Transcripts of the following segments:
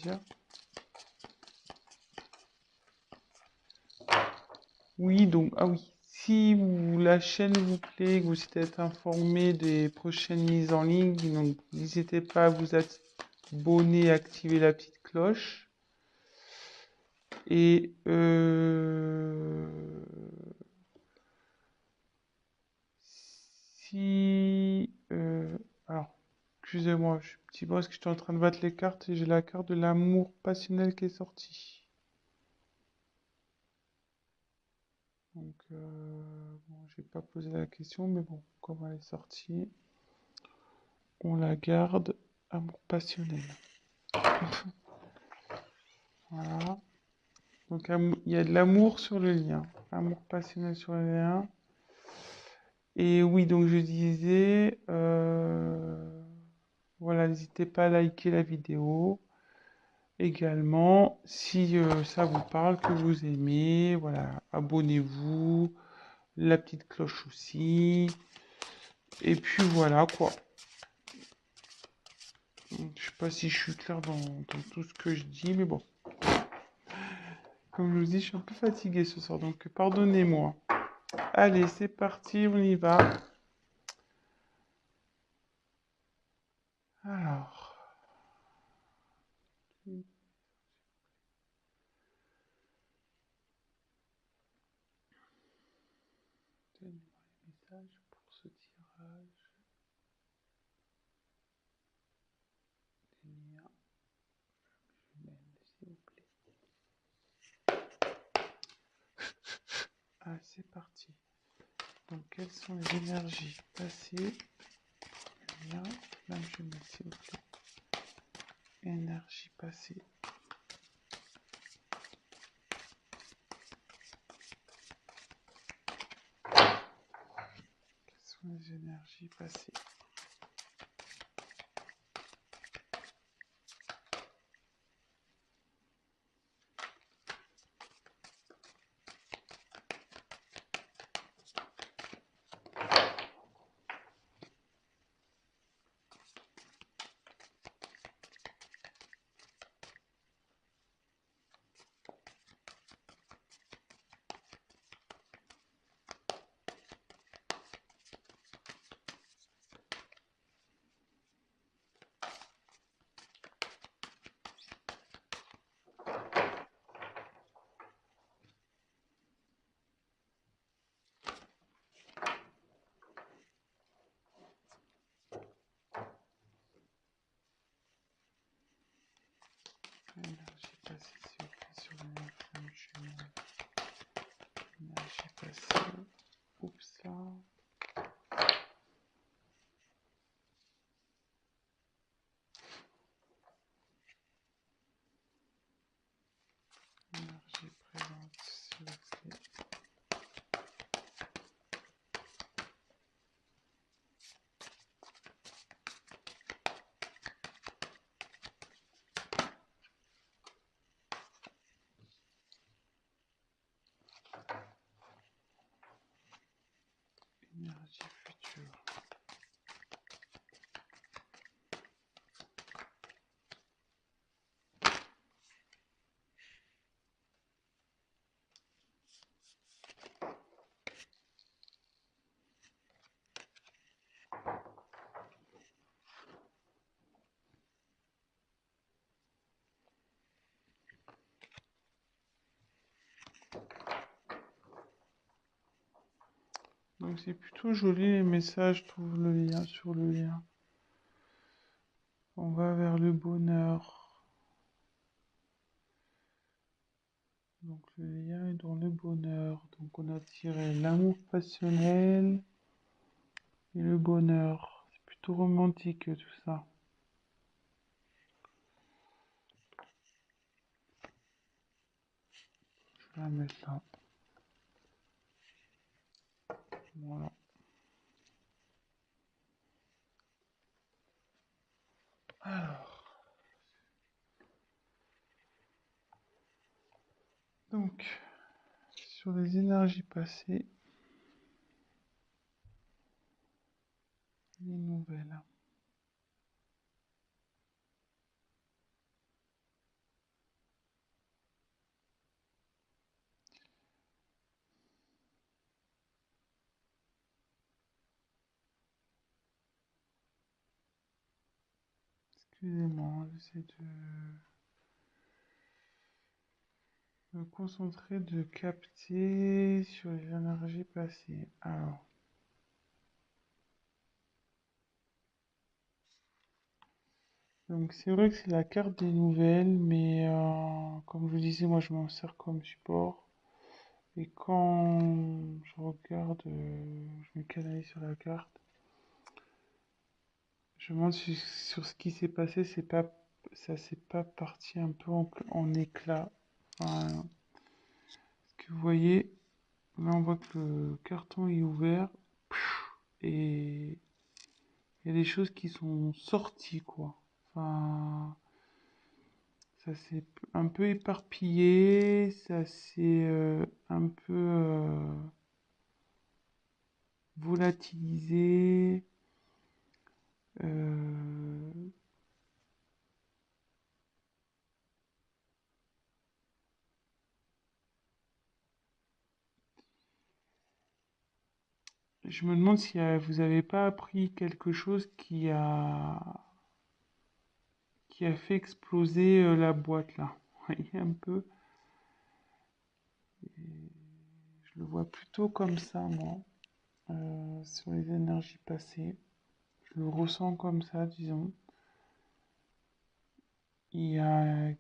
dire. Oui, donc, ah oui, si la chaîne vous plaît, que vous êtes informé des prochaines mises en ligne, donc n'hésitez pas à vous abonner, activer la petite cloche. Et si... alors, excusez-moi, je suis petit peu parce que j'étais en train de battre les cartes et j'ai la carte de l'amour passionnel qui est sortie. Donc, bon, j'ai pas posé la question, mais bon, comme elle est sortie, on la garde. Amour passionnel. Voilà. Donc, il y a de l'amour sur le lien. Amour passionnel sur le lien. Et oui, donc je disais, voilà, n'hésitez pas à liker la vidéo. Également, si ça vous parle, que vous aimez, voilà, abonnez-vous, la petite cloche aussi. Et puis voilà quoi. Je sais pas si je suis clair dans tout ce que je dis, mais bon. Comme je vous dis, je suis un peu fatigué ce soir, donc pardonnez-moi. Allez, c'est parti, on y va. Alors. Donnez-moi les messages pour ce tirage. Des liens. S'il vous plaît. Ah, c'est parti. Donc, quelles sont les énergies passées? Bien, là, je mets s'il vous plaît. Énergie passée. Quelles sont les énergies passées? Énergie passée, s'il vous plaît, sur le flamme jumelle. Énergie passée. Oups là. Énergie présente, s'il vous plaît. Énergie future. Donc c'est plutôt joli les messages, je trouve le lien sur le lien. On va vers le bonheur. Donc le lien est dans le bonheur. Donc on a tiré l'amour passionnel et le bonheur. C'est plutôt romantique tout ça. Je vais la mettre là. Voilà. Alors. Donc, sur les énergies passées, les nouvelles. Excusez-moi, j'essaie de me concentrer, de capter sur les énergies passées. Alors, donc c'est vrai que c'est la carte des nouvelles, mais comme je vous disais, moi je m'en sers comme support. Et quand je regarde, je me canalise sur la carte, je me demande sur ce qui s'est passé, ça s'est pas parti un peu en éclats. Enfin, ce que vous voyez, là on voit que le carton est ouvert et il y a des choses qui sont sorties, quoi. Enfin, ça s'est un peu éparpillé, ça s'est un peu volatilisé. Euh, je me demande si vous avez pas appris quelque chose qui a fait exploser la boîte là. Vous voyez un peu. Je le vois plutôt comme ça, moi, sur les énergies passées. Je le ressens comme ça, disons. Il y a, il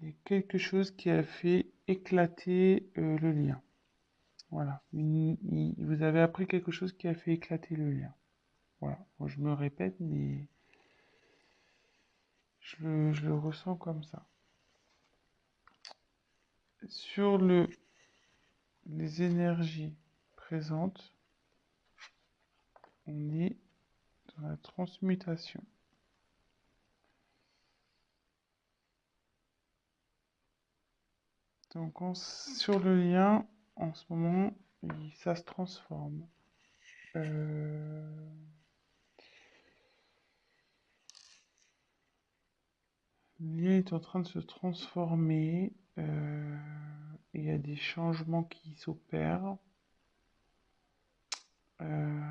y a quelque chose qui a fait éclater le lien. Voilà. Vous avez appris quelque chose qui a fait éclater le lien. Voilà. Moi, je me répète, mais je le ressens comme ça. Sur les énergies présentes, on est dans la transmutation. Donc, sur le lien, en ce moment, ça se transforme. Euh, le lien est en train de se transformer. Il y a des changements qui s'opèrent. Euh,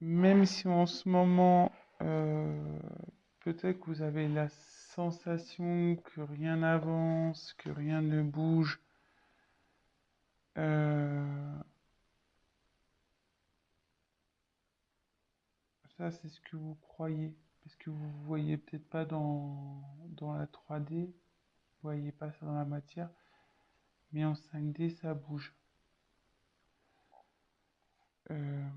même si en ce moment, peut-être que vous avez la sensation que rien n'avance, que rien ne bouge, euh, ça c'est ce que vous croyez, parce que vous ne voyez peut-être pas dans la 3D, vous voyez pas ça dans la matière, mais en 5D ça bouge. Euh,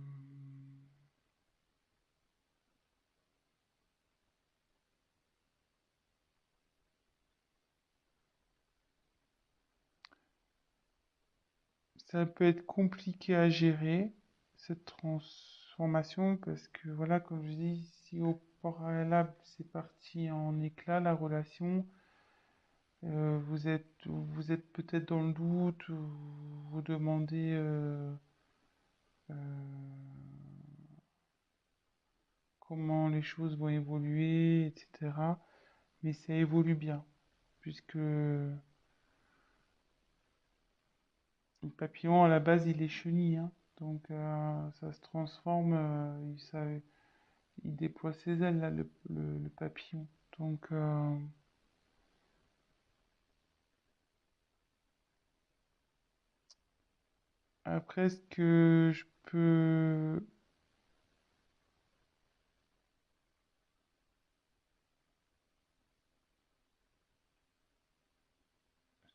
Ça peut être compliqué à gérer, cette transformation, parce que voilà, comme je dis, si au préalable c'est parti en éclat, la relation, vous êtes peut-être dans le doute, ou vous demandez euh, comment les choses vont évoluer, etc. Mais ça évolue bien, puisque le papillon, à la base, il est chenille, hein. Donc ça se transforme, il déploie ses ailes, là, le papillon. Donc, après, ce que je peux...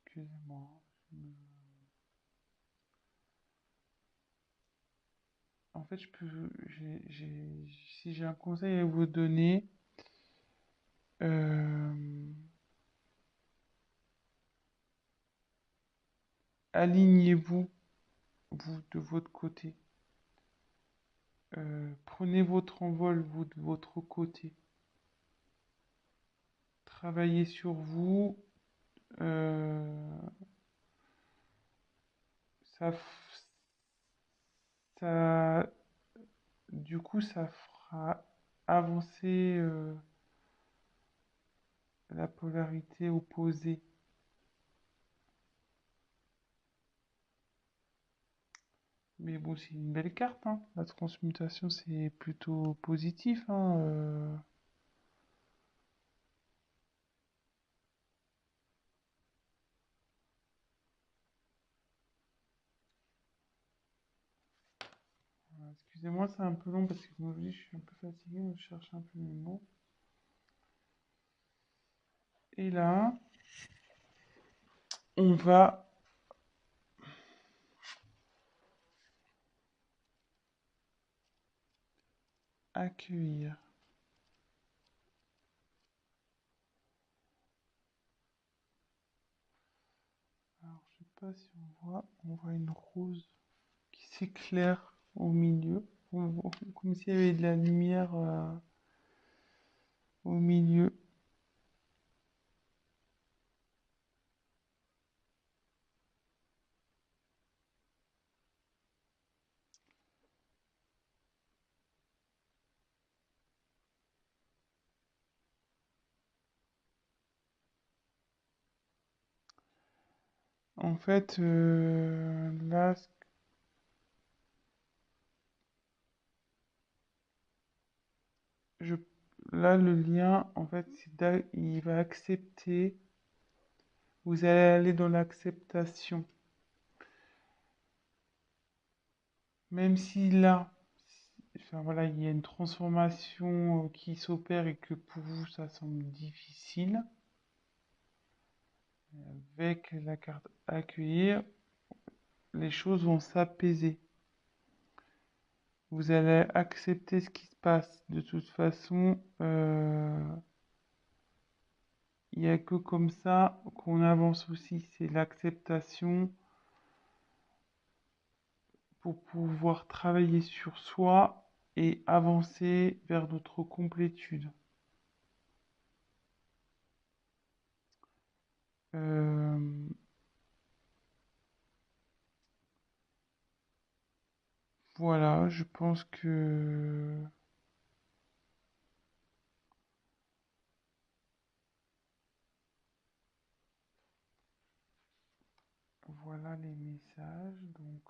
Excusez-moi. En fait, si j'ai un conseil à vous donner, euh, alignez-vous, vous, de votre côté. Prenez votre envol, vous, de votre côté. Travaillez sur vous. euh, ça, ça, du coup, ça fera avancer la polarité opposée. Mais bon, c'est une belle carte, hein. La transmutation, c'est plutôt positif, hein. Voilà. Excusez-moi, c'est un peu long parce que comme je vous dis, je suis un peu fatigué, je cherche un peu mes mots. Et là, on va accueillir. Alors, je sais pas si on voit une rose qui s'éclaire au milieu, comme s'il y avait de la lumière au milieu. En fait, là, je, là, le lien, en fait, il va accepter. Vous allez aller dans l'acceptation. Même si là, enfin, voilà, il y a une transformation qui s'opère et que pour vous, ça semble difficile, avec la carte accueillir, les choses vont s'apaiser. Vous allez accepter ce qui se passe. De toute façon, il n'y a que comme ça qu'on avance aussi. C'est l'acceptation pour pouvoir travailler sur soi et avancer vers notre complétude. Euh, voilà, je pense que voilà les messages. Donc,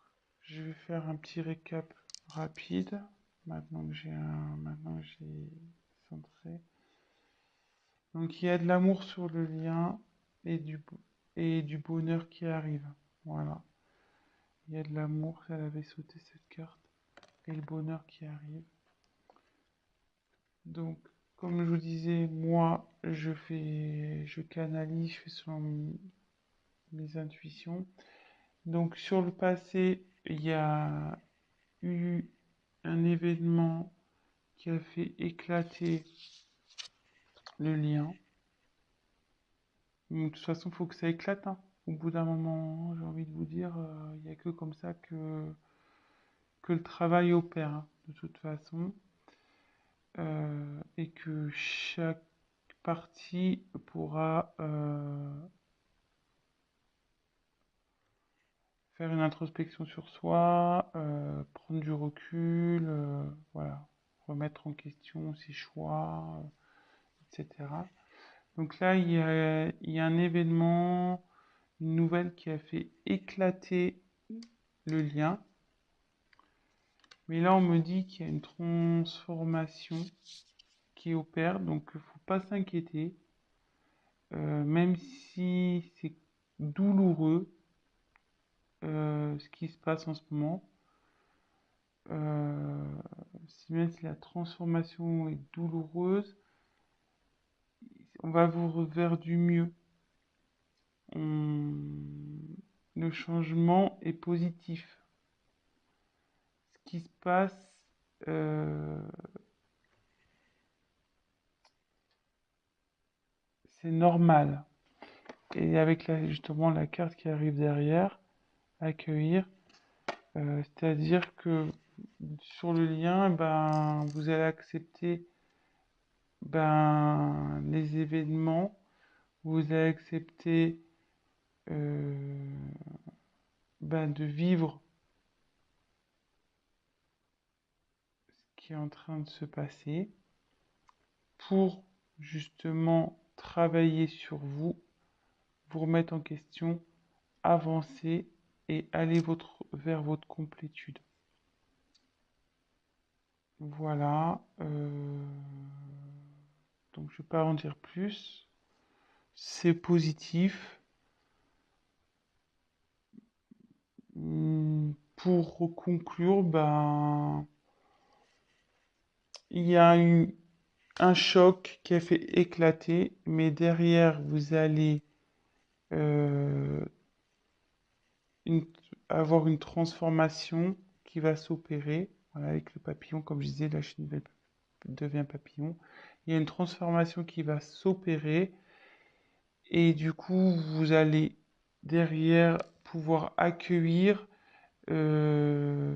je vais faire un petit récap rapide. Maintenant que j'ai centré. Donc, il y a de l'amour sur le lien et et du bonheur qui arrive. Voilà. Il y a de l'amour, elle avait sauté cette carte. Et le bonheur qui arrive. Donc, comme je vous disais, moi, je canalise, je fais selon mes intuitions. Donc, sur le passé, il y a eu un événement qui a fait éclater le lien. Donc, de toute façon, il faut que ça éclate, hein. Au bout d'un moment, j'ai envie de vous dire, il n'y a que comme ça que le travail opère, hein, de toute façon. Et que chaque partie pourra faire une introspection sur soi, prendre du recul, voilà, remettre en question ses choix, etc. Donc là, il y a un événement, une nouvelle qui a fait éclater le lien. Mais là, on me dit qu'il y a une transformation qui opère, donc il ne faut pas s'inquiéter. Même si c'est douloureux, ce qui se passe en ce moment, euh, même si la transformation est douloureuse, on va vous vers du mieux. Le changement est positif. Ce qui se passe, euh, c'est normal. Et avec justement la carte qui arrive derrière, accueillir, c'est-à-dire que sur le lien, ben, vous allez accepter ben, les événements, vous allez accepter ben, de vivre ce qui est en train de se passer pour justement travailler sur vous, vous remettre en question, avancer et aller vers votre complétude. Voilà. Donc je ne vais pas en dire plus. C'est positif. Pour conclure, ben, il y a un choc qui a fait éclater, mais derrière, vous allez euh, une- avoir une transformation qui va s'opérer. Voilà, avec le papillon, comme je disais, la chenille devient papillon. Il y a une transformation qui va s'opérer et du coup, vous allez derrière pouvoir accueillir euh,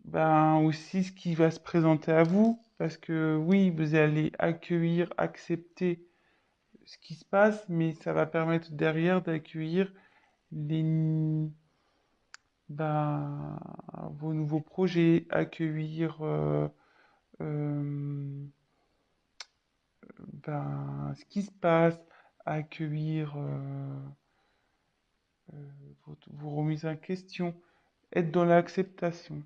ben aussi ce qui va se présenter à vous. Parce que oui, vous allez accueillir, accepter ce qui se passe, mais ça va permettre derrière d'accueillir les, ben, vos nouveaux projets, accueillir euh, ben, ce qui se passe, accueillir vos remises en question, être dans l'acceptation.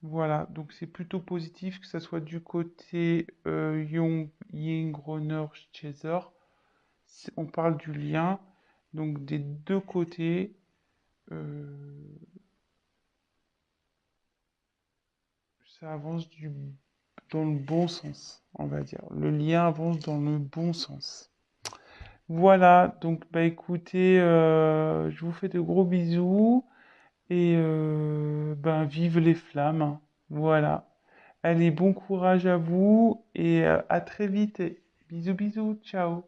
Voilà, donc c'est plutôt positif que ça soit du côté Jung, Ying, Groner, Chaser. On parle du lien, donc des deux côtés, euh, ça avance dans le bon sens, on va dire. Le lien avance dans le bon sens. Voilà, donc bah écoutez, je vous fais de gros bisous et ben vive les flammes. Voilà. Allez, bon courage à vous et à très vite. Bisous bisous, ciao.